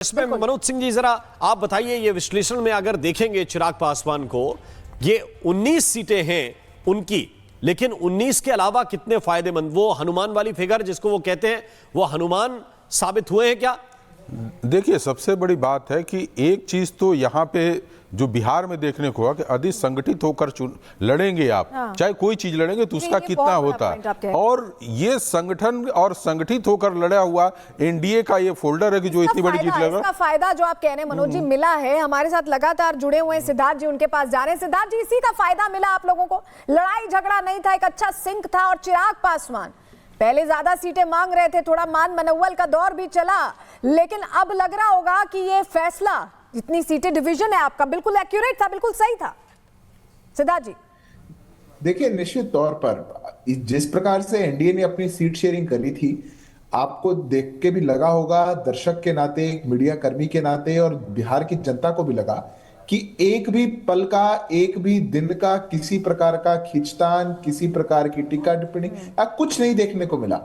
इसमें मनोज सिंह जी, जरा आप बताइए, ये विश्लेषण में अगर देखेंगे चिराग पासवान को, ये 19 सीटें हैं उनकी, लेकिन 19 के अलावा कितने फायदेमंद, वो हनुमान वाली फिगर जिसको वो कहते हैं, वो हनुमान साबित हुए हैं क्या? देखिए, सबसे बड़ी बात है कि एक चीज तो यहाँ पे जो बिहार में देखने को हुआ कि अधिक संगठित होकर लड़ेंगे आप, चाहे कोई चीज लड़ेंगे तो उसका कितना होता है। और ये संगठन और संगठित होकर लड़ा हुआ एनडीए का ये फोल्डर है कि जो इतनी बड़ी जीत लगा। इसका फायदा जो आप कह रहे हैं मनोज जी मिला है, हमारे साथ लगातार जुड़े हुए हैं सिद्धार्थ जी, उनके पास जा रहे हैं। सिद्धार्थ जी, इसी का फायदा मिला आप लोगों को? लड़ाई झगड़ा नहीं था, एक अच्छा सिंक था, और चिराग पासवान पहले ज्यादा सीटें मांग रहे थे, थोड़ा मान मनौवल का दौर भी चला, लेकिन अब लग रहा होगा कि ये फैसला, जितनी सीटें डिवीजन है आपका, बिल्कुल एक्यूरेट था, बिल्कुल सही था। सिद्धार्थ जी, देखिए, निश्चित तौर पर जिस प्रकार से एनडीए ने अपनी सीट शेयरिंग करी थी, आपको देख के भी लगा होगा, दर्शक के नाते, मीडिया कर्मी के नाते, और बिहार की जनता को भी लगा कि एक भी पल का, एक भी दिन का किसी प्रकार का खींचतान, किसी प्रकार की टीका टिप्पणी या कुछ नहीं देखने को मिला।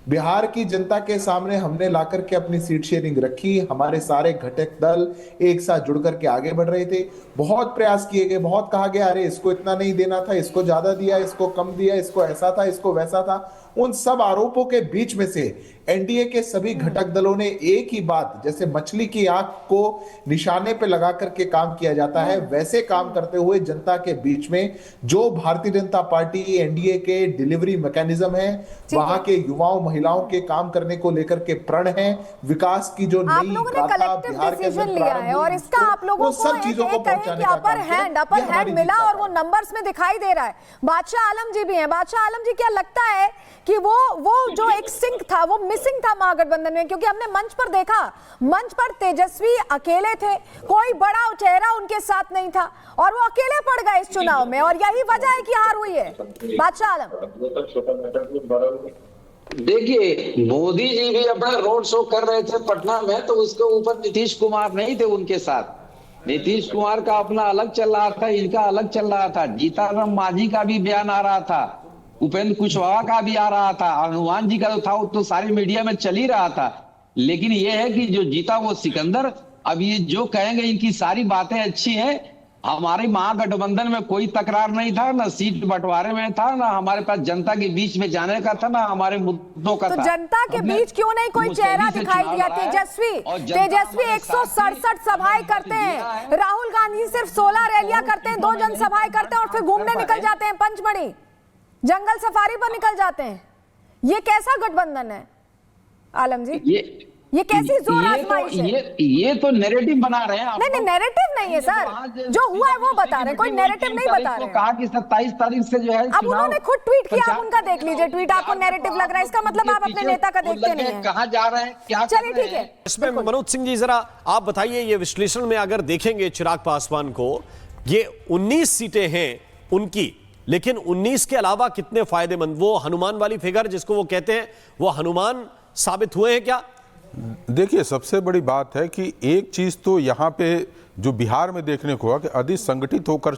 बिहार की जनता के सामने हमने लाकर के अपनी सीट शेयरिंग रखी, हमारे सारे घटक दल एक साथ जुड़ करके आगे बढ़ रहे थे। बहुत प्रयास किए गए, बहुत कहा गया अरे इसको इतना नहीं देना था, इसको ज्यादा दिया, इसको कम दिया, इसको ऐसा था, इसको वैसा था। उन सब आरोपों के बीच में से एनडीए के सभी घटक दलों ने एक ही बात, जैसे मछली की आंख को निशाने पे लगा करके काम किया जाता है, वैसे काम करते हुए जनता के बीच में जो भारतीय जनता पार्टी एनडीए के डिलीवरी मैकेनिज्म है, वहां के युवाओं महिलाओं के काम करने को लेकर के प्रण है, विकास की जो नई गाथा बिहार के अंदर लिया है, और इसका आप लोगों को सब चीजों को पहुंचाने का अपर हैंड मिला, और वो नंबर्स में दिखाई दे रहा है। बादशाह आलम जी भी हैं। बादशाह आलम जी, क्या लगता है कि वो जो एक सिंक था, वो मिसिंग था महागठबंधन में? क्योंकि हमने मंच पर देखा, मंच पर तेजस्वी अकेले थे, कोई बड़ा चेहरा उनके साथ नहीं था, और वो अकेले पड़ गए इस चुनाव में, और यही वजह है कि हार हुई है। बादशाह आलम, देखिए, मोदी जी भी अपना रोड शो कर रहे थे पटना में, तो उसके ऊपर नीतीश कुमार नहीं थे उनके साथ। नीतीश कुमार का अपना अलग चल रहा था, इनका अलग चल रहा था। जीतन मांझी का भी बयान आ रहा था, उपेंद्र कुशवाहा का भी आ रहा था, हनुमान जी का तो था, वो तो सारी मीडिया में चल ही रहा था। लेकिन ये है कि जो जीता वो सिकंदर। अब ये जो कहेंगे, इनकी सारी बातें अच्छी हैं। हमारे महागठबंधन में कोई तकरार नहीं था, ना सीट बंटवारे में था, ना हमारे पास जनता के बीच में जाने का था, ना हमारे मुद्दों का था। जनता के बीच क्यों नहीं कोई चेहरा दिखाई दिया? तेजस्वी 167 सभाएं करते हैं, राहुल गांधी सिर्फ 16 रैलियां करते हैं, 2 जनसभाएं करते हैं, और फिर घूमने निकल जाते हैं, पंचमढ़ी जंगल सफारी पर निकल जाते हैं। ये कैसा गठबंधन है आलम जी? ये कैसी जोर आजमाइश है? ये तो नैरेटिव बना रहे हैं। नहीं, नैरेटिव नहीं है सर, जो हुआ है वो बता रहे हैं, कोई नैरेटिव नहीं बता रहे हैं। कहा कि 27 तारीख से जो है, अब उन्होंने खुद ट्वीट किया, आप उनका देख लीजिए ट्वीट, आपको नैरेटिव लग रहा है, इसका मतलब आप अपने नेता का देखते नहीं हैं। कहां जा रहे हैं, क्या? चलिए ठीक है। इसमें मनोज सिंह जी, जरा आप बताइए, ये विश्लेषण में अगर देखेंगे चिराग पासवान को, ये 19 सीटें हैं उनकी, लेकिन 19 के अलावा कितने फायदेमंद, वो हनुमान वाली फिगर जिसको वो कहते हैं, वो हनुमान साबित हुए हैं क्या? देखिए, सबसे बड़ी बात है कि एक चीज तो यहाँ पे जो बिहार में देखने को हुआ कि अधिक संगठित होकर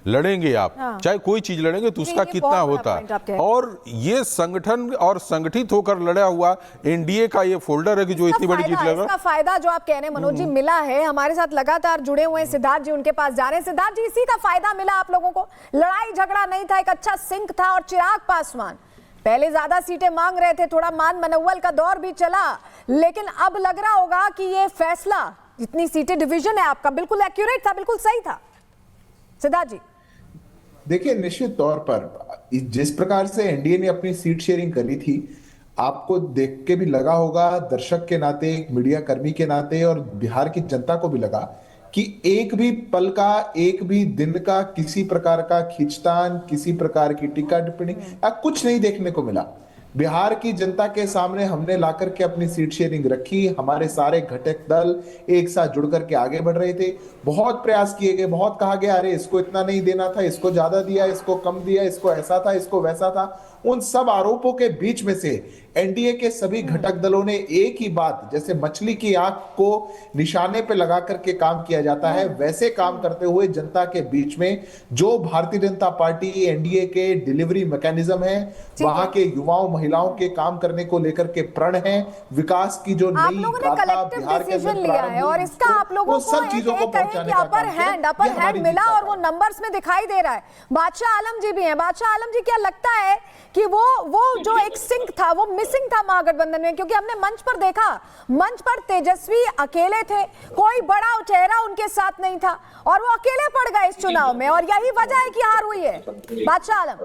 लड़ेंगे आप, चाहे कोई चीज लड़ेंगे तो उसका कितना होता है। और ये संगठन और संगठित होकर लड़ा हुआ एनडीए का ये फोल्डर है कि जो इतनी बड़ी जीत लगा। इसका फायदा जो आप कह रहे हैं मनोज जी मिला है, हमारे साथ लगातार जुड़े हुए हैं सिद्धार्थ जी, उनके पास जा रहे हैं। सिद्धार्थ जी, इसी का फायदा मिला आप लोगों को? लड़ाई झगड़ा नहीं था, एक अच्छा सिंक था, और चिराग पासवान पहले ज्यादा सीटें मांग रहे थे, थोड़ा मान मनौवल का दौर भी चला, लेकिन अब लग रहा होगा कि ये फैसला, जितनी सीटें डिवीजन है आपका, बिल्कुल एक्यूरेट था, बिल्कुल सही था। सिद्धार्थ जी, देखिए, निश्चित तौर पर जिस प्रकार से एनडीए ने अपनी सीट शेयरिंग करी थी, आपको देख के भी लगा होगा, दर्शक के नाते, मीडिया कर्मी के नाते, और बिहार की जनता को भी लगा कि एक भी पल का, एक भी दिन का किसी प्रकार का खींचतान, किसी प्रकार की टीका टिप्पणी या कुछ नहीं देखने को मिला। बिहार की जनता के सामने हमने लाकर के अपनी सीट शेयरिंग रखी, हमारे सारे घटक दल एक साथ जुड़ करके आगे बढ़ रहे थे। बहुत प्रयास किए गए, बहुत कहा गया अरे इसको इतना नहीं देना था, इसको ज्यादा दिया, इसको कम दिया, इसको ऐसा था, इसको वैसा था। उन सब आरोपों के बीच में से एनडीए के सभी घटक दलों ने एक ही बात, जैसे मछली की आंख को निशाने पे लगा करके काम किया जाता है, वैसे काम करते हुए जनता के बीच में जो भारतीय जनता पार्टी एनडीए के डिलीवरी मैकेनिज्म है, वहां के युवाओं महिलाओं के काम करने को लेकर के प्रण है, विकास की जो नई गाथा बिहार के अंदर लिया है और इसका आप लोगों को सब चीजों को पहुंचाने का अपर हैंड मिला और वो नंबर्स में दिखाई दे रहा है। बादशाह आलम जी भी हैं। बादशाह आलम जी, क्या लगता है कि वो जो एक सिंक था वो मिसिंग था महागठबंधन में? क्योंकि हमने मंच पर देखा, मंच पर तेजस्वी अकेले थे, कोई बड़ा चेहरा उनके साथ नहीं था और वो अकेले पड़ गए इस चुनाव में और यही वजह है कि हार हुई है। बादशाह आलम,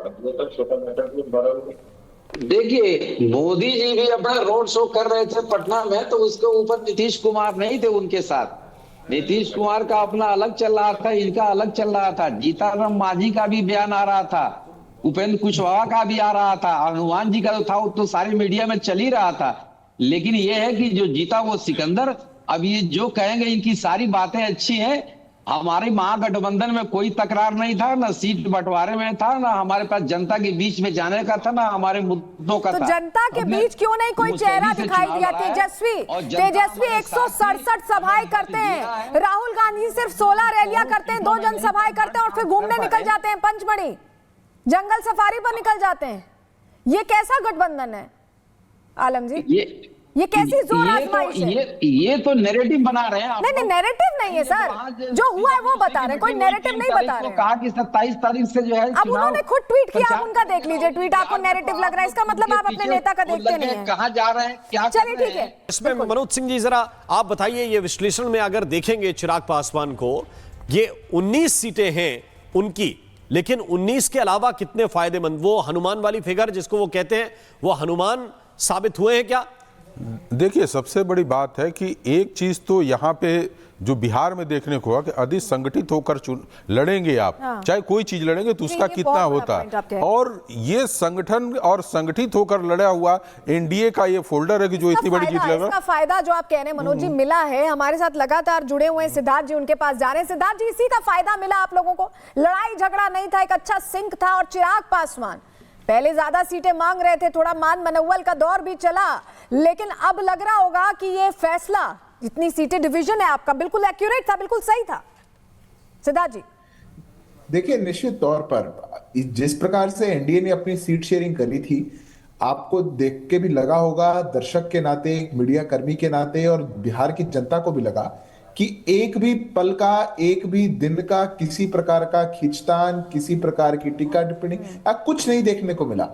देखिए, मोदी जी भी अपना रोड शो कर रहे थे पटना में, तो उसके ऊपर नीतीश कुमार नहीं थे उनके साथ। नीतीश कुमार का अपना अलग चल रहा था, इनका अलग चल रहा था। जीतन मांझी का भी बयान आ रहा था, उपेंद्र कुशवाहा का भी आ रहा था, हनुमान जी का था, वो तो सारी मीडिया में चल ही रहा था। लेकिन ये है कि जो जीता वो सिकंदर। अब ये जो कहेंगे इनकी सारी बातें अच्छी हैं। हमारे महागठबंधन में कोई तकरार नहीं था, ना सीट बंटवारे में था, ना हमारे पास जनता के बीच में जाने का था, ना हमारे मुद्दों का तो था। जनता के बीच क्यों नहीं कोई चेहरा दिखाई दिया? तेजस्वी 167 सभाएं करते हैं, राहुल गांधी सिर्फ 16 रैलियां करते हैं, 2 जनसभाएं करते हैं और फिर घूमने निकल जाते हैं, पंचमढ़ी जंगल सफारी पर निकल जाते हैं। ये कैसा गठबंधन है आलम जी? ये कैसी जोर आजमाइश है? ये तो नैरेटिव बना रहे हैं। नहीं, नैरेटिव नहीं है सर, जो हुआ है वो बता रहे हैं, कोई नैरेटिव नहीं बता रहे हैं। कहा कि 27 तारीख से जो है, अब उन्होंने खुद ट्वीट किया, आप उनका देख लीजिए ट्वीट। आपको नैरेटिव लग रहा है, इसका मतलब आप अपने नेता का देखते नहीं हैं। कहां जा रहे हैं, क्या? चलिए ठीक है। इसमें मनोज सिंह जी, जरा आप बताइए, ये विश्लेषण में अगर देखेंगे चिराग पासवान को, ये 19 सीटें हैं उनकी, लेकिन 19 के अलावा कितने फायदेमंद, वो हनुमान वाली फिगर जिसको वो कहते हैं, वो हनुमान साबित हुए हैं क्या? देखिए, सबसे बड़ी बात है कि एक चीज तो यहाँ पे जो बिहार में देखने को हुआ कि अधिक संगठित होकर लड़ेंगे आप, चाहे कोई चीज लड़ेंगे तो उसका कितना होता है। और ये संगठन और संगठित होकर लड़ा हुआ एनडीए का ये फोल्डर है कि जो इतनी बड़ी जीत लगा। इसका फायदा जो आप कह रहे हैं मनोज जी मिला है, हमारे साथ लगातार जुड़े हुए हैं सिद्धार्थ जी, उनके पास जा रहे हैं। सिद्धार्थ जी, इसी का फायदा मिला आप लोगों को? लड़ाई झगड़ा नहीं था, एक अच्छा सिंक था और चिराग पासवान पहले ज्यादा सीटें मांग रहे थे, थोड़ा मान मनौवल का दौर भी चला, लेकिन अब लग रहा होगा कि ये फैसला, जितनी सीटें डिवीजन है आपका, बिल्कुल एक्यूरेट था, बिल्कुल सही था। सिद्धार्थ जी, देखिए, निश्चित तौर पर जिस प्रकार से एनडीए ने अपनी सीट शेयरिंग करी थी, आपको देख के भी लगा होगा, दर्शक के नाते, मीडिया कर्मी के नाते और बिहार की जनता को भी लगा कि एक भी पल का, एक भी दिन का किसी प्रकार का खींचतान, किसी प्रकार की टीका टिप्पणी कुछ नहीं देखने को मिला।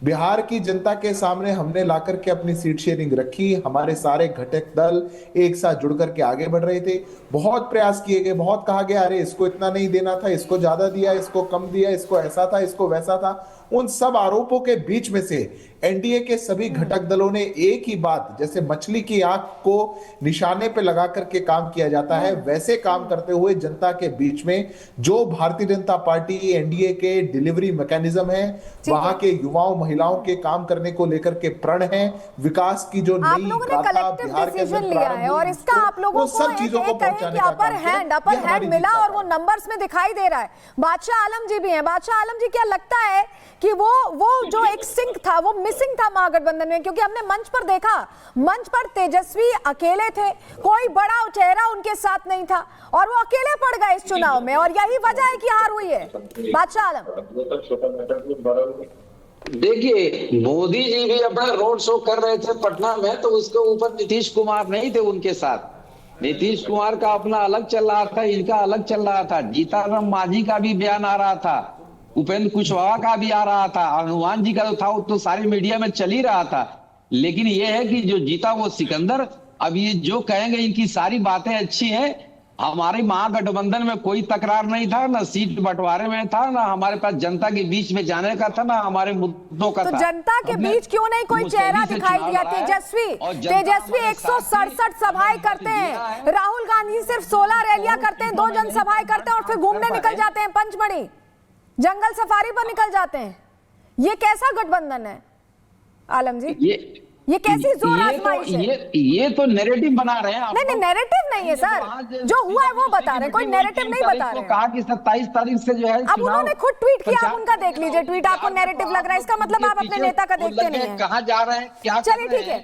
बिहार की जनता के सामने हमने लाकर के अपनी सीट शेयरिंग रखी, हमारे सारे घटक दल एक साथ जुड़ करके आगे बढ़ रहे थे। बहुत प्रयास किए गए, बहुत कहा गया अरे इसको इतना नहीं देना था, इसको ज्यादा दिया, इसको कम दिया, इसको ऐसा था, इसको वैसा था। उन सब आरोपों के बीच में से एनडीए के सभी घटक दलों ने एक ही बात, जैसे मछली की आंख को निशाने पे लगा करके काम किया जाता है, वैसे काम करते हुए जनता के बीच में जो भारतीय जनता पार्टी एनडीए के डिलीवरी मैकेनिज्म है, वहां के युवाओं महिलाओं के काम करने को लेकर के प्रण है, विकास की जो नई गाथा बिहार के अंदर लिया है और इसका आप लोगों को सब चीजों को पहुंचाने का अपर हैंड मिला और वो नंबर्स में दिखाई दे रहा है। बादशाह आलम जी भी हैं। बादशाह आलम जी, क्या लगता है कि वो जो एक सिंक था वो मिसिंग था महागठबंधन में? क्योंकि हमने मंच पर देखा, मंच पर तेजस्वी अकेले थे, कोई बड़ा चेहरा उनके साथ नहीं था और वो अकेले पड़ गए इस चुनाव में और यही वजह है कि हार हुई है। बादशाह आलम, देखिए, मोदी जी भी अपना रोड शो कर रहे थे पटना में, तो उसके ऊपर नीतीश कुमार नहीं थे उनके साथ। नीतीश कुमार का अपना अलग चल रहा था, इनका अलग चल रहा था। जीतन मांझी का भी बयान आ रहा था, उपेंद्र कुशवाहा का भी आ रहा था, हनुमान जी का था, वो तो सारी मीडिया में चल ही रहा था। लेकिन ये है कि जो जीता वो सिकंदर। अब ये जो कहेंगे इनकी सारी बातें अच्छी हैं। हमारे महागठबंधन में कोई तकरार नहीं था, ना सीट बंटवारे में था, ना हमारे पास जनता के बीच में जाने का था, ना हमारे मुद्दों का तो था। जनता के बीच क्यों नहीं कोई चेहरा दिखाई दिया? तेजस्वी 167 सभाएं करते हैं, राहुल गांधी सिर्फ 16 रैलियां करते हैं, 2 जनसभाएं करते हैं और फिर घूमने निकल जाते हैं, पंचमढ़ी जंगल सफारी पर निकल जाते हैं। ये कैसा गठबंधन है आलम जी? ये कैसी जोर ये आजमाइश है? ये तो नैरेटिव बना रहे हैं आप नहीं, नैरेटिव नहीं है सर, जो हुआ है वो बता रहे हैं, कोई नैरेटिव नहीं बता रहे हैं। कहा कि 27 तारीख से जो है अब उन्होंने खुद ट्वीट किया, आप उनका देख लीजिए ट्वीट, आपको नैरेटिव लग रहा है, इसका मतलब आप अपने नेता का देखते नहीं है। कहाँ जा रहे हैं, क्या चलिए ठीक है।